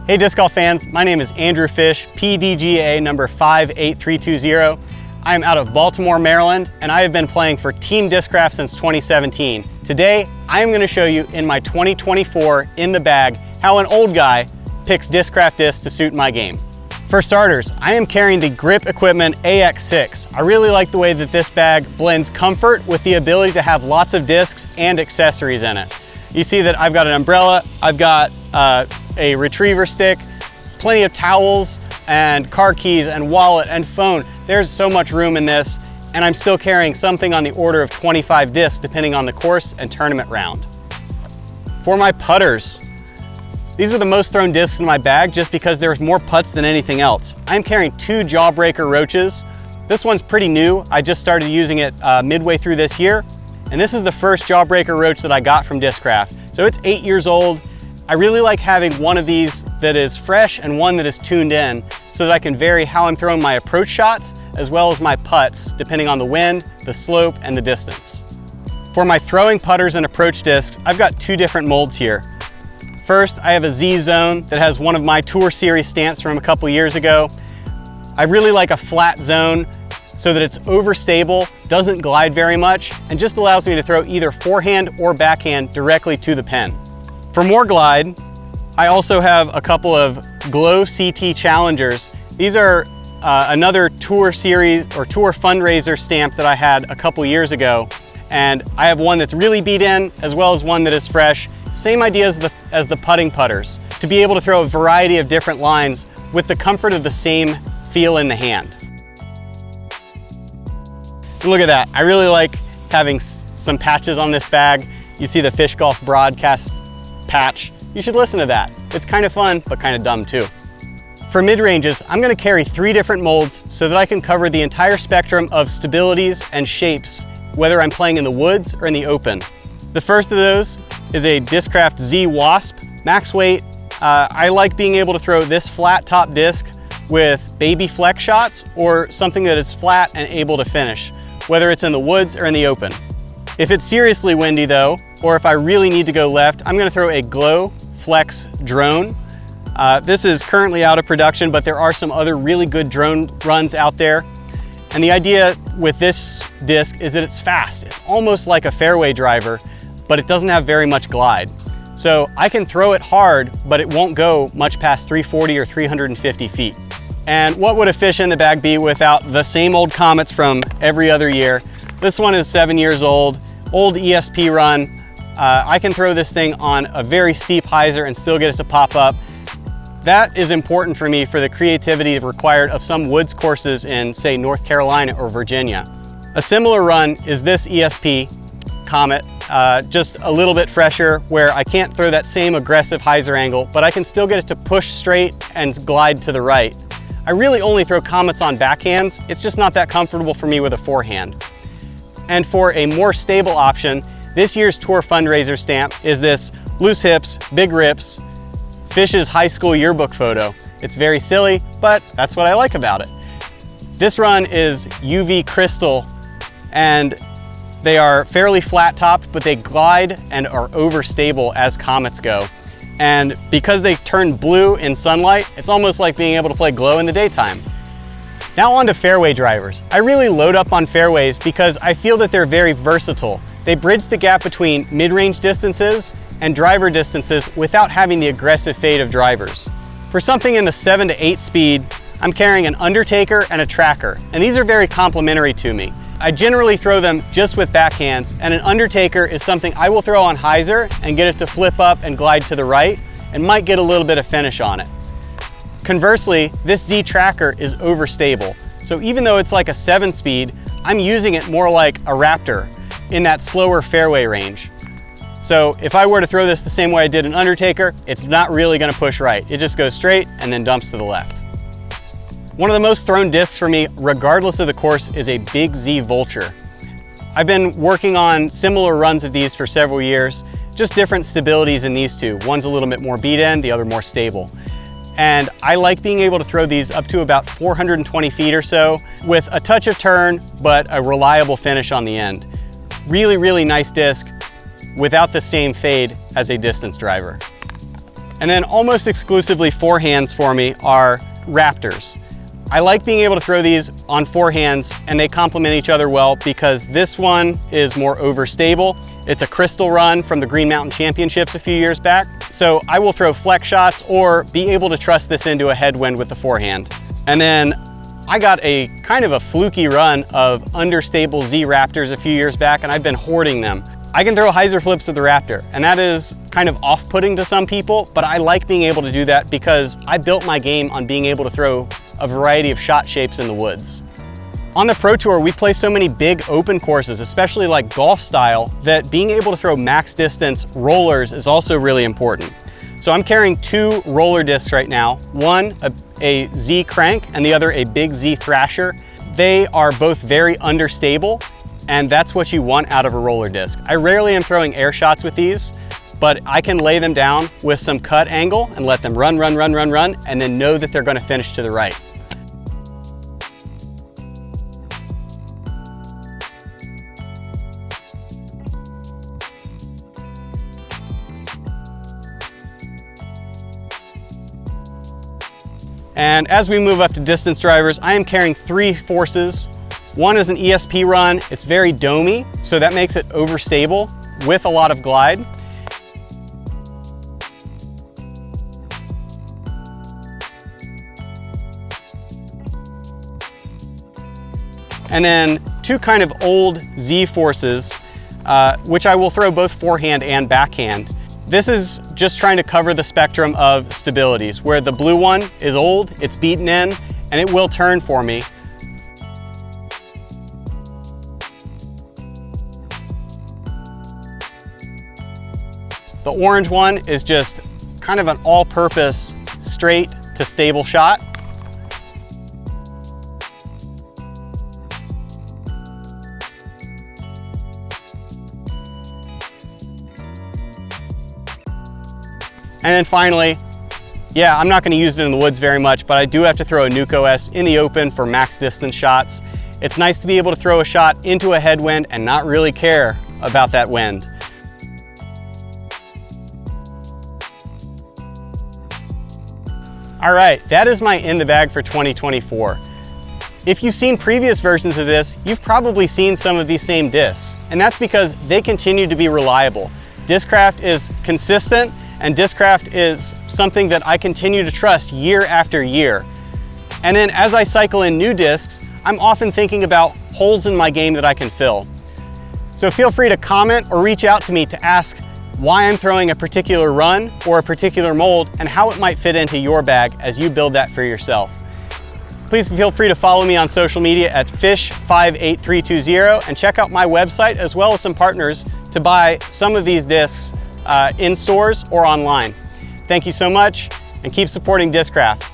Hey disc golf fans, my name is Andrew Fish, PDGA number 58320. I am out of Baltimore, Maryland, and I have been playing for Team Discraft since 2017. Today, I am going to show you in my 2024 in the bag how an old guy picks Discraft discs to suit my game. For starters, I am carrying the GripEQ AX6. I really like the way that this bag blends comfort with the ability to have lots of discs and accessories in it. You see that I've got an umbrella, I've got a retriever stick, plenty of towels and car keys and wallet and phone. There's so much room in this, and I'm still carrying something on the order of 25 discs depending on the course and tournament round. For my putters, these are the most thrown discs in my bag just because there's more putts than anything else. I'm carrying 2 Jawbreaker Roaches. This one's pretty new. I just started using it midway through this year, and this is the first Jawbreaker Roach that I got from Discraft. So it's 8 years old. I really like having one of these that is fresh and one that is tuned in so that I can vary how I'm throwing my approach shots as well as my putts depending on the wind, the slope, and the distance. For my throwing putters and approach discs, I've got 2 different molds here. First, I have a Z Zone that has one of my Tour Series stamps from a couple years ago. I really like a flat zone so that it's overstable, doesn't glide very much, and just allows me to throw either forehand or backhand directly to the pin. For more glide, I also have a couple of Glo CT Challengers. These are another Tour Series or Tour fundraiser stamp that I had a couple years ago. And I have one that's really beat in as well as one that is fresh. Same idea as the putting putters, to be able to throw a variety of different lines with the comfort of the same feel in the hand. And look at that, I really like having some patches on this bag. You see the Fish Golf broadcast patch. You should listen to that. It's kind of fun, but kind of dumb too. For mid-ranges, I'm going to carry 3 different molds so that I can cover the entire spectrum of stabilities and shapes, whether I'm playing in the woods or in the open. The first of those is a Discraft Z Wasp, max weight. I like being able to throw this flat top disc with baby flex shots or something that is flat and able to finish, whether it's in the woods or in the open. If it's seriously windy though, or if I really need to go left, I'm going to throw a Glo FLX Drone. This is currently out of production, but there are some other really good drone runs out there. And the idea with this disc is that it's fast. It's almost like a fairway driver, but it doesn't have very much glide. So I can throw it hard, but it won't go much past 340 or 350 feet. And what would a fish in the bag be without the same old Comets from every other year? This one is 7 years old ESP run. I can throw this thing on a very steep hyzer and still get it to pop up. That is important for me for the creativity required of some woods courses in, say, North Carolina or Virginia. A similar run is this ESP Comet, just a little bit fresher, where I can't throw that same aggressive hyzer angle, but I can still get it to push straight and glide to the right. I really only throw Comets on backhands. It's just not that comfortable for me with a forehand. And for a more stable option, this year's Tour fundraiser stamp is this loose hips, big rips, Fish's high school yearbook photo. It's very silly, but that's what I like about it. This run is UV crystal, and they are fairly flat topped, but they glide and are overstable as Comets go. And because they turn blue in sunlight, it's almost like being able to play Glo in the daytime. Now on to fairway drivers. I really load up on fairways because I feel that they're very versatile. They bridge the gap between mid-range distances and driver distances without having the aggressive fade of drivers. For something in the 7 to 8 speed, I'm carrying an Undertaker and a Tracker, and these are very complementary to me. I generally throw them just with backhands, and an Undertaker is something I will throw on hyzer and get it to flip up and glide to the right, and might get a little bit of finish on it. Conversely, this Z Tracker is overstable. So even though it's like a 7 speed, I'm using it more like a Raptor in that slower fairway range. So if I were to throw this the same way I did an Undertaker, it's not really gonna push right. It just goes straight and then dumps to the left. One of the most thrown discs for me, regardless of the course, is a big Z Vulture. I've been working on similar runs of these for several years, just different stabilities in these two. One's a little bit more beat in, the other more stable. And I like being able to throw these up to about 420 feet or so with a touch of turn, but a reliable finish on the end. Really, really nice disc without the same fade as a distance driver. And then almost exclusively forehands for me are Raptors. I like being able to throw these on forehands, and they complement each other well because this one is more overstable. It's a CryZtal run from the Green Mountain Championships a few years back. So I will throw flex shots or be able to trust this into a headwind with the forehand. And then I got a kind of a fluky run of understable Z Raptors a few years back, and I've been hoarding them. I can throw hyzer flips with the Raptor, and that is kind of off-putting to some people, but I like being able to do that because I built my game on being able to throw a variety of shot shapes in the woods. On the Pro Tour, we play so many big open courses, especially like golf style, that being able to throw max distance rollers is also really important. So I'm carrying 2 roller discs right now, one a Z crank and the other a big Z Thrasher. They are both very understable, and that's what you want out of a roller disc. I rarely am throwing air shots with these, but I can lay them down with some cut angle and let them run, and then know that they're gonna finish to the right. And as we move up to distance drivers, I am carrying 3 forces. One is an ESP run. It's very domey, so that makes it overstable with a lot of glide. And then 2 kind of old Z forces, which I will throw both forehand and backhand. This is just trying to cover the spectrum of stabilities, where the blue one is old, it's beaten in, and it will turn for me. The orange one is just kind of an all-purpose straight to stable shot. And then finally, yeah, I'm not gonna use it in the woods very much, but I do have to throw a Nuke OS in the open for max distance shots. It's nice to be able to throw a shot into a headwind and not really care about that wind. All right, that is my in the bag for 2024. If you've seen previous versions of this, you've probably seen some of these same discs, and that's because they continue to be reliable. Discraft is consistent, and Discraft is something that I continue to trust year after year. And then as I cycle in new discs, I'm often thinking about holes in my game that I can fill. So feel free to comment or reach out to me to ask why I'm throwing a particular run or a particular mold and how it might fit into your bag as you build that for yourself. Please feel free to follow me on social media at fish58320 and check out my website as well as some partners to buy some of these discs in stores or online. Thank you so much, and keep supporting Discraft.